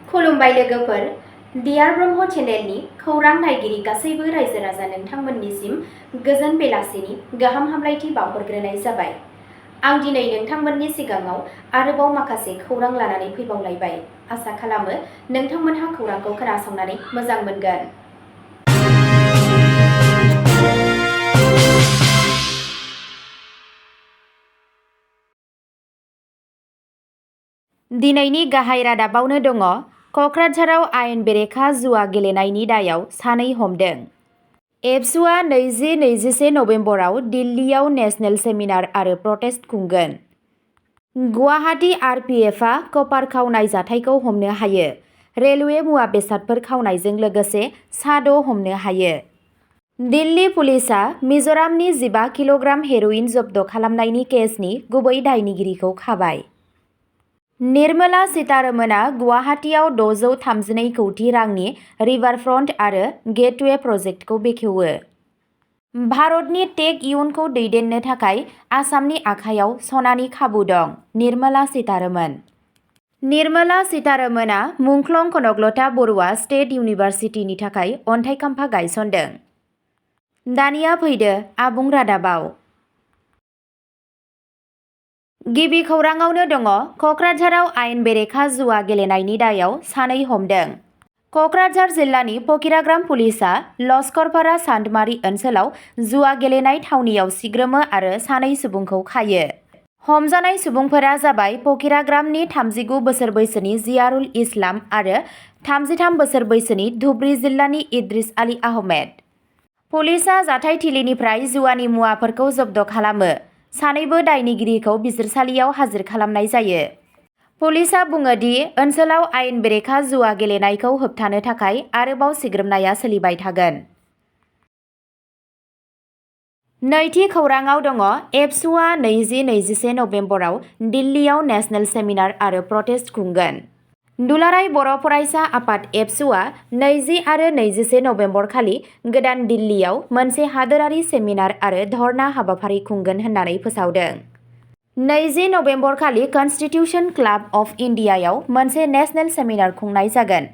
खुलुमबाय लोगोफोर, डियार ब्रह्म चेनेलनि खौरां नायगिरि गासैबो रायजो राजा नोंथांमोननिसिम गोजोन बेलासिनि गाहाम हामलायथि बावहरग्रोनाय जाबाय। आं दिनै नोंथांमोननि सिगाङाव आरोबाव माखासे खौरां लानानै फैबावलायबाय। आसा खालामो नोंथांमोनहा खौरांखौ खोनासंनानै मोजां मोनगोन। दिनैनि गाहाय रादाबावनो दङ, कक्राझाराव आयेन बेरेखा जुवा गेलेनायनि दायाव सानै हमदों। एबसुआ 20-21 नबेम्बराव दिल्लीयाव नेशनेल सेमिनार आरो प्रटेस्ट खुंगोन। गुवाहाटी आरपिएफआ कपार खावनाय जाथायखौ हमनो हायो। रेलवे मुवा बेसादफोर खावनायजों लोगोसे सा6 हमनो हायो। दिल्ली पुलिसआ मिज'रामनि 15 किल'ग्राम हेर'इन जब्द खालामनायनि केसनि गुबै दायनिगिरिखौ खाबाय। निर्मला सीतारमणआ गुवाहाटीआव 632 कौटि रांनि रिभारफ्रन्ट आरो गेटवे प्रजेक्टखौ बेखेवो। भारतनि टेक इयुनखौ दैदेननो थाखाय आसामनि आखायाव सनानि खाबु दं, निर्मला सीतारमण। निर्मला सीतारमणआ मुंख्लं कनकलता बरुवा स्टेट इउनिभार्सिटिनि थाखाय अन्थाइ खाम्फा गायसनदों। दानिया फैदो आबुं रादाबाव। गिबि खौराङावनो दङ, कक्राझाराव आयेन बेरेखा जुवा गेलेनायनि दायाव सानै हमदों। कक्राझार जिल्लानि फकिराग्राम पुलिसआ लस्करपारा सान्दमारि ओनसोलाव जुवा गेलेनाय थावनियाव सिग्रोमो आरो सानै सुबुंखौ खायो। हमजानाय सुबुंफोरा जाबाय फकिराग्रामनि 39 बोसोर बैसोनि जियारुल इस्लाम आरो 33 बोसोर बैसोनि धुबरी जिल्लानि इद्रिस आली आहमेद। पुलिसआ जाथायथिलिनिफ्राय जुवानि मुवाफोरखौ जब्द खालामो। सानैबो दायनिगिरिखौ बिजिरसालियाव हाजिर खालामनाय जायो। पुलिसआ बुङो दि ओनसोलाव आयेन बेरेखा जुवा गेलेनायखौ होबथानो थाखाय आरोबाव सिग्रोमनाया सोलिबाय थागोन। नैथि खौराङाव दङ, एबसुआ 20-21 नबेम्बराव दिल्लीयाव नेशनेल सेमिनार आरो प्रटेस्ट खुंगोन। दुलाराय बर' फरायसा आफाद एबसुआ 20 आरो 21 नबेम्बर खालि गोदान दिल्लीयाव मोनसे हादोरारि सेमिनार आरो धर्ना हाबाफारि खुंगोन होननानै फोसावदों। 20 नबेम्बर खालि कनस्टिटिउशन क्लाब अफ इन्डियायाव मोनसे नेशनेल सेमिनार खुंनाय जागोन,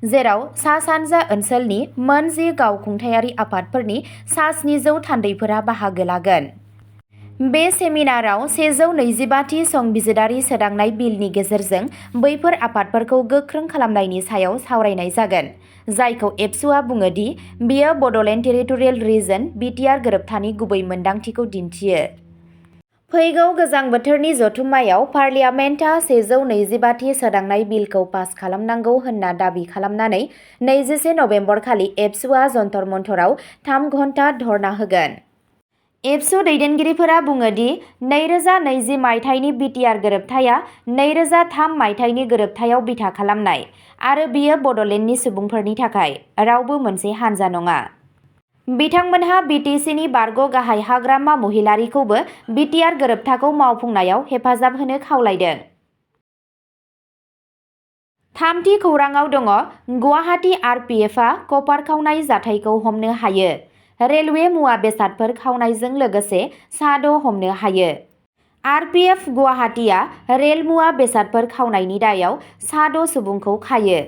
जेराव सा-सानजा ओनसोलनि मोन 10 गावखुंथायारि आफादफोरनि सा-700 थान्दैफोरा बाहागो लागोन। बे सेमिनाराव 125 थि संबिजिरारि सोदांनाय बिलनि गेजेरजों बैफोर आफादफोरखौ गोख्रों खालामनायनि सायाव सावरायनाय जागोन, जायखौ एबसुआ बुङो दि बेयो बड'लेण्ड टेरिटरियेल रिजन बिटिआर गोरोबथानि गुबै मोनदांथिखौ दिन्थियो। फैगौ गोजां बोथोरनि जथुम्मायाव पार्लियामेन्टआ 125 थि सोदांनाय बिलखौ पास खालामनांगौ होनना दाबि खालामनानै 21 नबेम्बर खालि एबसुआ जन्तर मन्तराव 3 घन्टा धर्ना होगोन। एबसु दैदेनगिरिफोरा बुङो दि 2020 मायथाइनि बिटिआर गोरोबथाया 2003 मायथाइनि गोरोबथायाव बिथा खालामनाय आरो बेयो बड'लेण्डनि सुबुंफोरनि थाखाय, रावबो मोनसे हानजा नङा। बिथांमोनहा बिटिसिनि बारग' गाहाय हाग्रामा महिलारिखौबो बिटिआर गोरोबथाखौ मावफुंनायाव हेफाजाब होनो खावलायदों। थामथि खौराङाव दङ, गुवाहाटी आरपिएफआ कपार खावनाय जाथायखौ हमनो हायो। रेलवे मुवा बेसादफोर खावनायजों लोगोसे सा6 हमनो हायो। आरपिएफ गुवाहाटीआ रेल मुवा बेसादफोर खावनायनि दायाव सा6 सुबुंखौ खायो।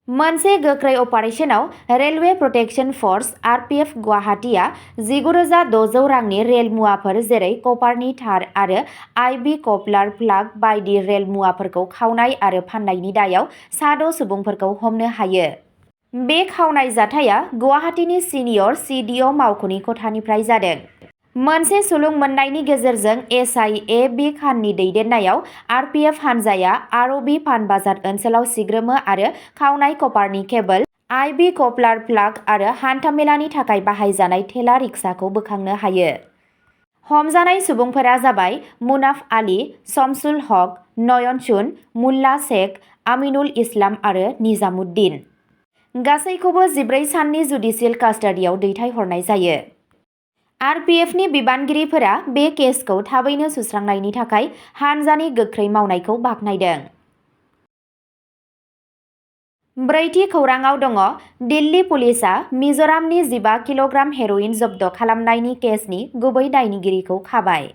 मोनसे गोख्रै अपारेशनाव रेलवे प्रटेक्शन फर्स आरपिएफ गुवाहाटीआ 19,600 रांनि रेल मुवाफोर जेरै कपारनि तार आरो आइभि कपलार प्लाग बायदि रेल मुवाफोरखौ खावनाय आरो फान्नायनि दायाव सा6 सुबुंफोरखौ हमनो हायो। बे खावनाय जाथाया गुवाहाटीनि सिनियर सिडिअ मावख'नि खथानिफ्राय जादों। मोनसे सुलुं मोननायनि गेजेरजों एसआइ ए बि खाननि दैदेननायाव आरपिएफ हानजाया आरबि पानबाजार ओनसोलाव सिग्रोमो आरो खावनाय कपारनि केबल, आइभि कपलार प्लाग आरो हान्थामेलानि थाखाय बाहायजानाय थेला रिक्साखौ बोखांनो हायो। हमजानाय सुबुंफोरा जाबाय मुनाफ आली, शमसुल हक, नयनचुन, मुल्ला शेख, आमिनुल इस्लाम आरो निजामुद्दिन। गासैखौबो 14 साननि जुडिसियेल कास्टडियाव दैथायहरनाय जायो। आरपिएफनि बिबानगिरिफोरा बे केसखौ थाबैनो सुस्रांनायनि थाखाय हानजानि गोख्रै मावनायखौ बाख्नायदों। ब्रैथि खौराङाव दङ, दिल्ली पुलिसआ मिज'रामनि 15 किल'ग्राम हेर'इन जब्द खालामनायनि केसनि गुबै दायनिगिरिखौ खाबाय।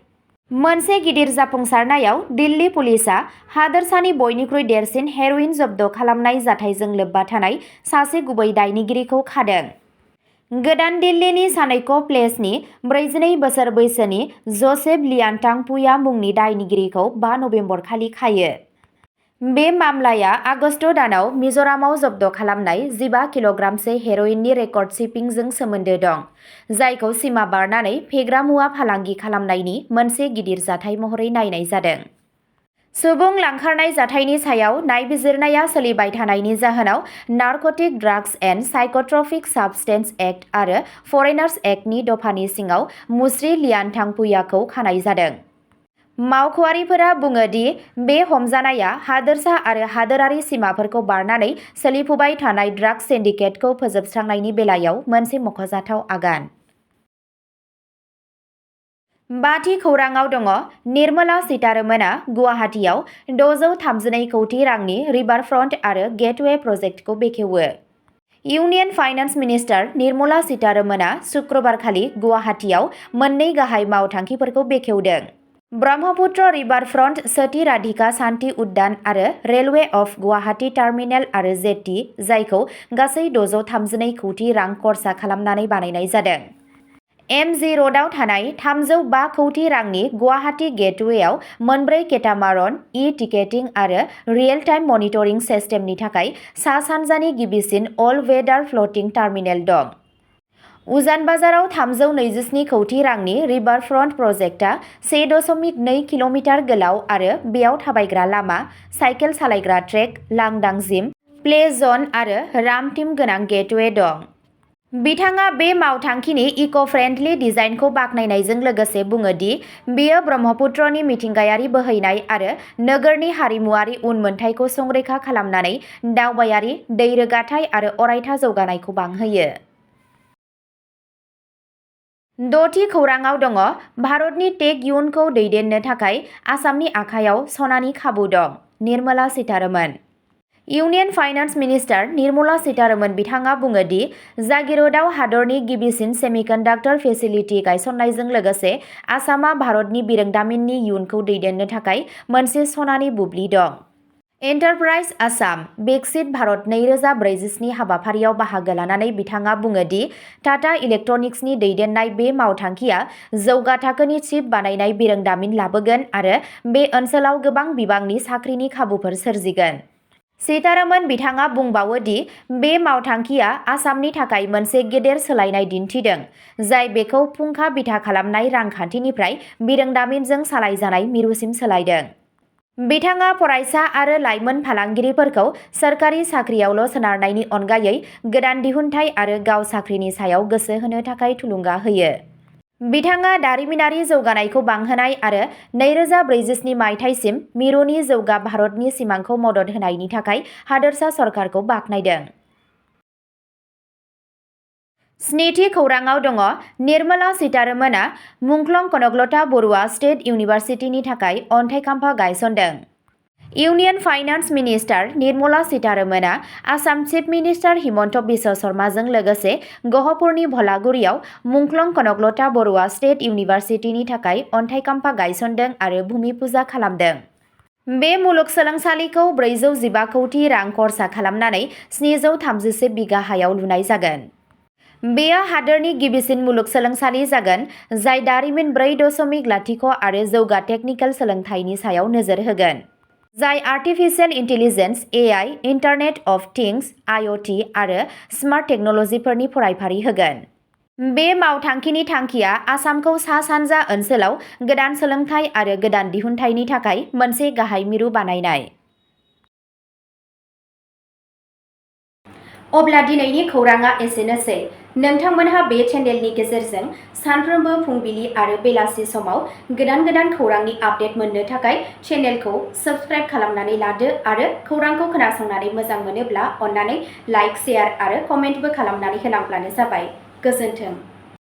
मोनसे गिदिर जाफुंसारनायाव दिल्ली पुलिसआ हादोरसानि बयनिख्रुइ देरसिन हेर'इन जब्द खालामनाय जाथायजों लोब्बा थानाय सासे गुबै दायनिगिरिखौ खादों। गोदान दिल्लीनि चाणक्य प्लेसनि 42 बोसोर बैसोनि ज'सेफ लियानटांपुया मुंनि दायनिगिरिखौ 5 नबेम्बर खालि खायो। बे मामलाया आगस्त दानाव मिज'रामाव जब्द खालामनाय 15 किल'ग्रामसो हेर'इननि रेकर्ड शिपिंजों सोमोन्दो दं, जायखौ सिमा बारनानै फेग्रा मुवा फालांगि खालामनायनि मोनसे गिदिर जाथाय महरै नायनाय जादों। सुबुं लांखारनाय जाथायनि सायाव नायबिजिरनाया सोलिबाय थानायनि जाहोनाव नार्क'टिक ड्राग्स एन्ड साइक'ट्रपिक साबस्टेन्स एक्ट आरो फरेनार्स एक्टनि दफानि सिङाव मुस्रि लियानटांपुयाखौ खानाय जादों। मावख'आरिफोरा बुङो दि बे हमजानाया हादोरसा आरो हादोरारि सिमाफोरखौ बारनानै सोलिफुबाय थानाय ड्राग्स सिन्डिकेटखौ फोजोबस्रांनायनि बेलायाव मोनसे मख'जाथाव आगान। बाथि खौराङाव दङ निर्मला सीतारमणआ गुवाहाटीआव 632 कौटि रांनि रिभारफ्रन्ट आरो गेटवे प्रजेक्टखौ बेखेवो। इउनियन फाइनान्स मिनिस्टार निर्मला सीतारमणआ शुक्रबारखालि गुवाहाटीआव मोननै गाहाय मावथांखिफोरखौ बेखेवदों। ब्रह्मपुत्र रिभारफ्रन्ट सती राधिका शान्ति उद्यान आरो रेलवे अफ गुवाहाटी टार्मिनेल आरो जेट्टी, जायखौ गासै 632 कौटि रां खरसा खालामनानै बानायनाय जादों। एमजि र'डआव थानाय 305 कौटि रांनि गुवाहाटी गेटवेआव मोनब्रै केटामारन, इ-टिकेटिं आरो रियेल-टाइम मनिटरिं सिस्टेमनि थाखाय सा-सानजानि गिबिसिन अल-वेदार फ्ल'टिं टार्मिनेल दं। उजान बाजाराव 327 कौटि रांनि रिभारफ्रन्ट प्रजेक्टआ 1.2 किल'मिटार गोलाव आरो बेयाव थाबायग्रा लामा, साइकेल सालायग्रा ट्रेक, लांदां जिम, प्ले जन आरो राम्प टीम गोनां गेटवे दं। बिथाङा बे मावथांखिनि इक'-फ्रेन्डलि डिजाइनखौ बाख्नायनायजों लोगोसे बुङो दि बेयो ब्रह्मपुत्रनि मिथिंगायारि बोहैनाय आरो नोगोरनि हारिमुआरि उनमोनथायखौ संरैखा खालामनानै दावबायारि, दै रोगाथाय आरो अरायथा जौगानायखौ बांहोयो। द'थि खौराङाव दङ भारतनि टेक इयुनखौ दैदेननो थाखाय आसामनि आखायाव सनानि खाबु दं। Nirmala Sitharaman. Union finance minister Nirmala Sitharaman बिथाङा बुङो दि जागिर'डआव हादरनि गिबिसिन सेमिकन्डाक्टर फेसिलिटि गायसननायजों लोगोसे आसामआ भारतनि बिरोंदामिननि इयुनखौ दैदेननो थाखाय मोनसे सनानि बुब्लि दं। एन्टारप्राइज आसाम विकसित भारत 2047 हाबाफारियाव बाहागो लानानै बिथाङा बुङो दि टाटा इलेक्ट्रनिक्सनि दैदेननाय बे मावथांखिया जौगा थाखोनि चिप बानायनाय बिरोंदामिन लाबोगोन आरो बे ओनसोलाव गोबां बिबांनि साख्रिनि खाबुफोर सोरजिगोन। सीतारमण बिथाङा बुंबावो दि बे मावथांखिया आसामनि थाखाय मोनसे गेदेर सोलायनाय दिन्थिदों, जाय बेखौ फुंखा बिथा खालामनाय रांखान्थिनिफ्राय बिरोंदामिनजों सालायजानाय मिरुसिम सोलायदों। बिथाङा फरायसा आरो लाइमोन फालांगिरिफोरखौ सोरखारि साख्रियावल' सोनारनायनि अनगायै गोदान दिहुनथाय आरो गाव साख्रिनि सायाव गोसो होनो थाखाय थुलुंगा होयो। बिथाङा दारिमिनारि जौगानायखौ बांहोनाय आरो 2047 मायथाइसिम मिरुनि जौगा भारतनि सिमांखौ मदद होनायनि थाखाय हादोरसा सरकारखौ बाख्नायदों। स्निथि खौराङाव दङ निर्मला सीतारमणआ मुंख्लं कनकलता बरुवा स्टेट इउनिभार्सिटिनि थाखाय अन्थाइ खाम्फा गायसनदों। इउनियन फाइनान्स मिनिस्टार निर्मला सीतारमणआ आसाम चिफ मिनिस्टार हिमन्त बिश्व शर्माजों लोगोसे गहपुरनि भलागुरियाव मुंख्लं कनकलता बरुवा स्टेट इउनिभार्सिटिनि थाखाय अन्थाइ खाम्फा गायसनदों आरो भुमि पुजा खालामदों। बे मुलुगसोलोंसालिखौ 415 कौटि रां खरसा खालामनानै 731 बिगा हायाव लुनाय जागोन। बेयो हादोरनि गिबिसिन मुलुगसोलोंसालि जागोन जाय दारिमिन 4.0 आरो जौगा टेकनिकेल सोलोंथायनि सायाव नोजोर होगोन, जाय artificial intelligence, AI, internet of things, IoT आरो स्मार्ट टेक्न'लजिफोरनि फरायफारि होगोन। बे मावथांखिनि थांखिया आसामखौ सा-सानजा ओनसोलाव गोदान सोलोंथाय आरो गोदान दिहुनथायनि थाखाय मोनसे गाहाय मिरु बानायनाय। अब्ला दिनैनि खौराङा एसेनोसै। नोंथांमोनहा बे चेनेलनि गेजेरजों सानफ्रोमबो फुंबिलि आरो बेलासि समाव गोदान खौरांनि आपडेट मोननो थाखाय चेनेलखौ साबस्क्राइब खालामनानै लादो आरो खौरांखौ खोनासंनानै मोजां मोनोब्ला अन्नानै लाइक, शेयार आरो कमेन्टबो खालामनानै होलांब्लानो जाबाय। गोजोन्थों।